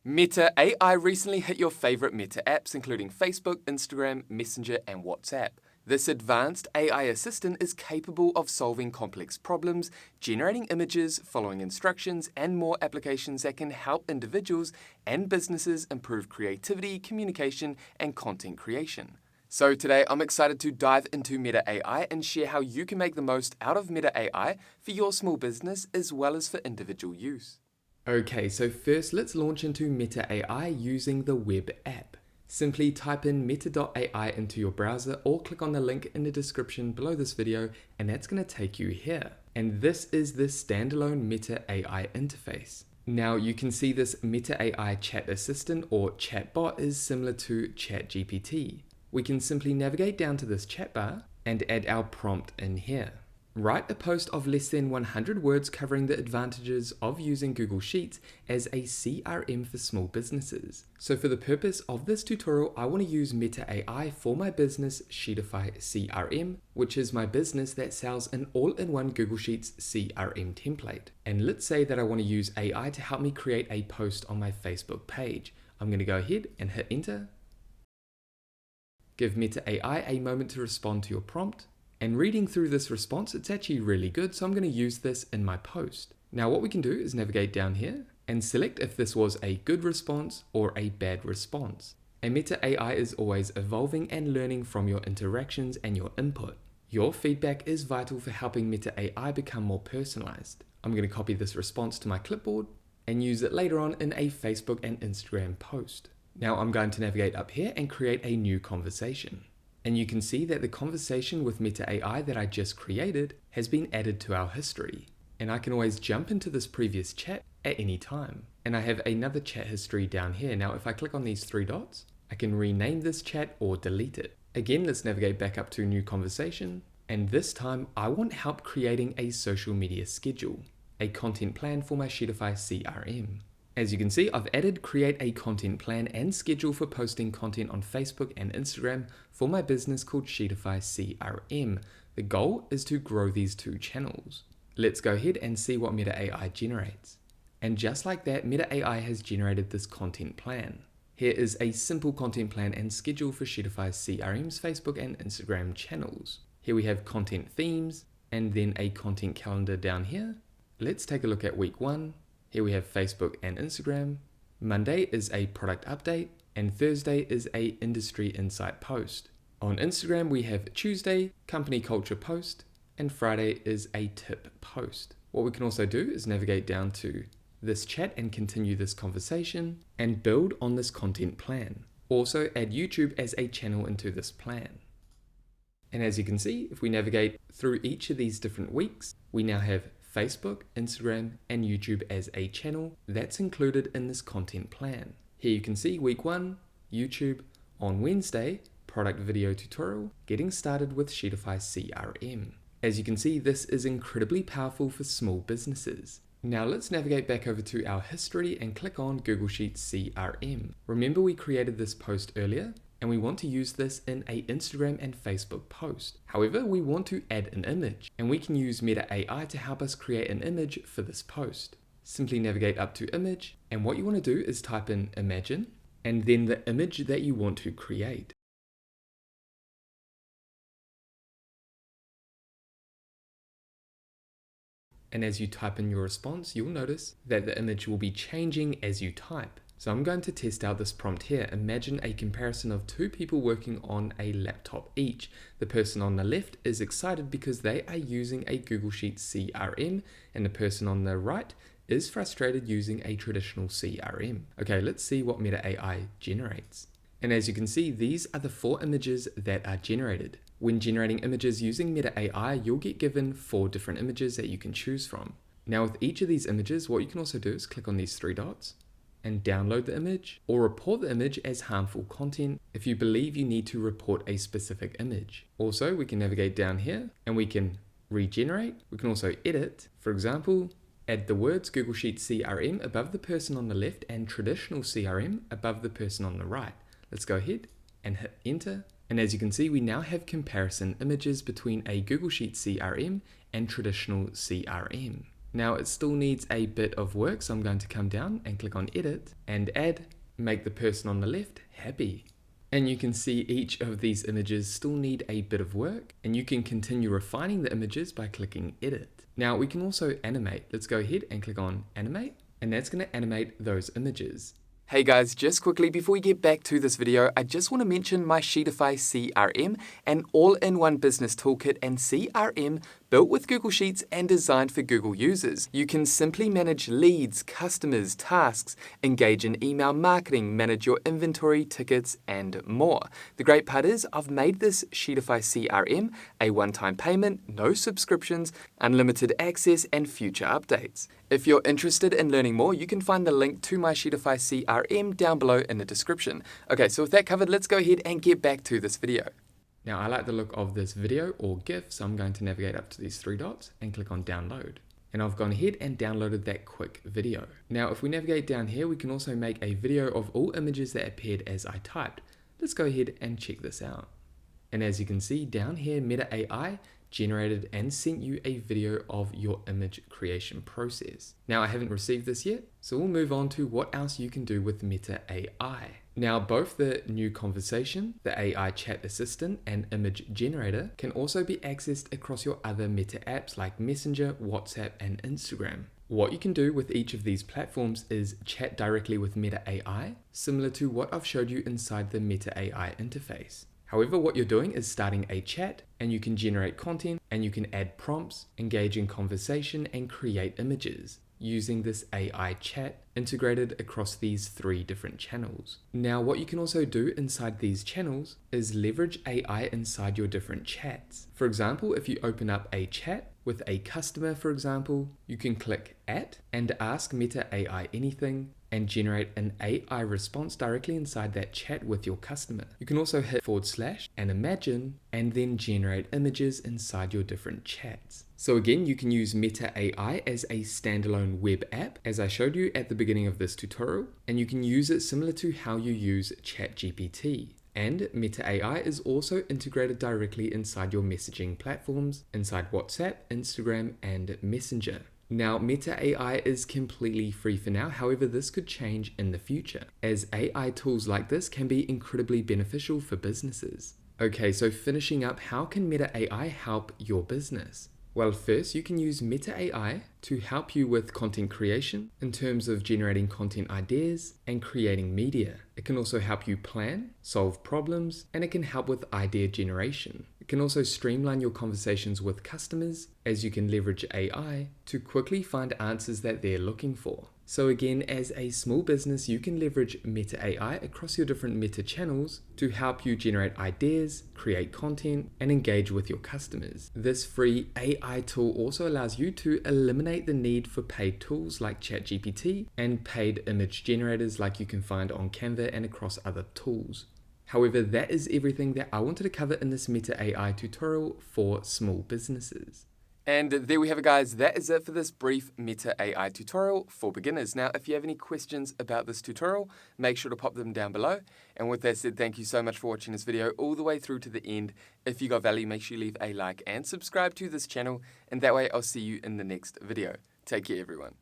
Meta AI recently hit your favorite Meta apps, including Facebook, Instagram, Messenger, and WhatsApp. This advanced AI assistant is capable of solving complex problems, generating images, following instructions, and more applications that can help individuals and businesses improve creativity, communication, and content creation. So today, I'm excited to dive into Meta AI and share how you can make the most out of Meta AI for your small business as well as for individual use. Okay, so first let's launch into Meta AI using the web app. Simply type in meta.ai into your browser or click on the link in the description below this video and that's going to take you here. And this is the standalone Meta AI interface. Now you can see this Meta AI chat assistant or chatbot is similar to ChatGPT. We can simply navigate down to this chat bar and add our prompt in here. Write a post of less than 100 words covering the advantages of using Google Sheets as a CRM for small businesses. So for the purpose of this tutorial, I want to use Meta AI for my business Sheetify CRM, which is my business that sells an all-in-one Google Sheets CRM template. And let's say that I want to use AI to help me create a post on my Facebook page. I'm going to go ahead and hit enter. Give Meta AI a moment to respond to your prompt. And reading through this response, it's actually really good, so I'm going to use this in my post. Now what we can do is navigate down here and select if this was a good response or a bad response. And Meta AI is always evolving and learning from your interactions and your input. Your feedback is vital for helping Meta AI become more personalized. I'm going to copy this response to my clipboard and use it later on in a Facebook and Instagram post. Now I'm going to navigate up here and create a new conversation. And you can see that the conversation with Meta AI that I just created has been added to our history. And I can always jump into this previous chat at any time. And I have another chat history down here. Now if I click on these three dots, I can rename this chat or delete it. Again, let's navigate back up to new conversation. And this time I want help creating a social media schedule, a content plan for my Sheetify CRM. As you can see, I've added create a content plan and schedule for posting content on Facebook and Instagram for my business called Sheetify CRM. The goal is to grow these two channels. Let's go ahead and see what Meta AI generates. And just like that, Meta AI has generated this content plan. Here is a simple content plan and schedule for Sheetify CRM's Facebook and Instagram channels. Here we have content themes and then a content calendar down here. Let's take a look at week 1. Here we have Facebook and Instagram. Monday is a product update and Thursday is a industry insight post. On Instagram we have Tuesday, company culture post, and Friday is a tip post. What we can also do is navigate down to this chat and continue this conversation and build on this content plan. Also add YouTube as a channel into this plan. And as you can see, if we navigate through each of these different weeks, we now have Facebook, Instagram, and YouTube as a channel that's included in this content plan. Here you can see week 1, YouTube, on Wednesday, product video tutorial, getting started with Sheetify CRM. As you can see, this is incredibly powerful for small businesses. Now let's navigate back over to our history and click on Google Sheets CRM. Remember we created this post earlier? And we want to use this in a Instagram and Facebook post. However, we want to add an image and we can use Meta AI to help us create an image for this post. Simply navigate up to image and what you want to do is type in imagine and then the image that you want to create. And as you type in your response, you'll notice that the image will be changing as you type. So I'm going to test out this prompt here. Imagine a comparison of two people working on a laptop each. The person on the left is excited because they are using a Google Sheets CRM and the person on the right is frustrated using a traditional CRM. Okay, let's see what Meta AI generates. And as you can see, these are the 4 images that are generated. When generating images using Meta AI, you'll get given 4 different images that you can choose from. Now with each of these images, what you can also do is click on these 3 dots and download the image or report the image as harmful content if you believe you need to report a specific image. Also, we can navigate down here and we can regenerate. We can also edit. For example, add the words Google Sheets CRM above the person on the left and traditional CRM above the person on the right. Let's go ahead and hit enter. And as you can see, we now have comparison images between a Google Sheets CRM and traditional CRM. Now it still needs a bit of work, so I'm going to come down and click on edit and add, make the person on the left happy. And you can see each of these images still need a bit of work, and you can continue refining the images by clicking edit. Now we can also animate. Let's go ahead and click on animate, and that's going to animate those images. Hey guys, just quickly before we get back to this video, I just want to mention my Sheetify CRM, an all-in-one business toolkit and CRM built with Google Sheets and designed for Google users. You can simply manage leads, customers, tasks, engage in email marketing, manage your inventory, tickets, and more. The great part is I've made this Sheetify CRM a one-time payment, no subscriptions, unlimited access, and future updates. If you're interested in learning more, you can find the link to my Sheetify CRM down below in the description. Okay, so with that covered, let's go ahead and get back to this video. Now I like the look of this video or GIF, so I'm going to navigate up to these three dots and click on download. And I've gone ahead and downloaded that quick video. Now if we navigate down here, we can also make a video of all images that appeared as I typed. Let's go ahead and check this out. And as you can see down here, Meta AI generated and sent you a video of your image creation process. Now I haven't received this yet, so we'll move on to what else you can do with Meta AI. Now both the new conversation, the AI chat assistant, and image generator can also be accessed across your other Meta apps like Messenger, WhatsApp, and Instagram. What you can do with each of these platforms is chat directly with Meta AI, similar to what I've showed you inside the Meta AI interface. However, what you're doing is starting a chat, and you can generate content, and you can add prompts, engage in conversation, and create images using this AI chat integrated across these three different channels. Now, what you can also do inside these channels is leverage AI inside your different chats. For example, if you open up a chat with a customer, for example, you can click at and ask Meta AI anything and generate an AI response directly inside that chat with your customer. You can also hit / and imagine and then generate images inside your different chats. So again, you can use Meta AI as a standalone web app, as I showed you at the beginning of this tutorial, and you can use it similar to how you use ChatGPT. And Meta AI is also integrated directly inside your messaging platforms, inside WhatsApp, Instagram, and Messenger. Now, Meta AI is completely free for now, however, this could change in the future, as AI tools like this can be incredibly beneficial for businesses. Okay, so finishing up, how can Meta AI help your business? Well, first, you can use Meta AI to help you with content creation in terms of generating content ideas and creating media. It can also help you plan, solve problems, and it can help with idea generation. It can also streamline your conversations with customers, as you can leverage AI to quickly find answers that they're looking for. So again, as a small business, you can leverage Meta AI across your different Meta channels to help you generate ideas, create content, and engage with your customers. This free AI tool also allows you to eliminate the need for paid tools like ChatGPT and paid image generators like you can find on Canva and across other tools. However, that is everything that I wanted to cover in this Meta AI tutorial for small businesses. And there we have it, guys. That is it for this brief Meta AI tutorial for beginners. Now, if you have any questions about this tutorial, make sure to pop them down below. And with that said, thank you so much for watching this video all the way through to the end. If you got value, make sure you leave a like and subscribe to this channel. And that way, I'll see you in the next video. Take care, everyone.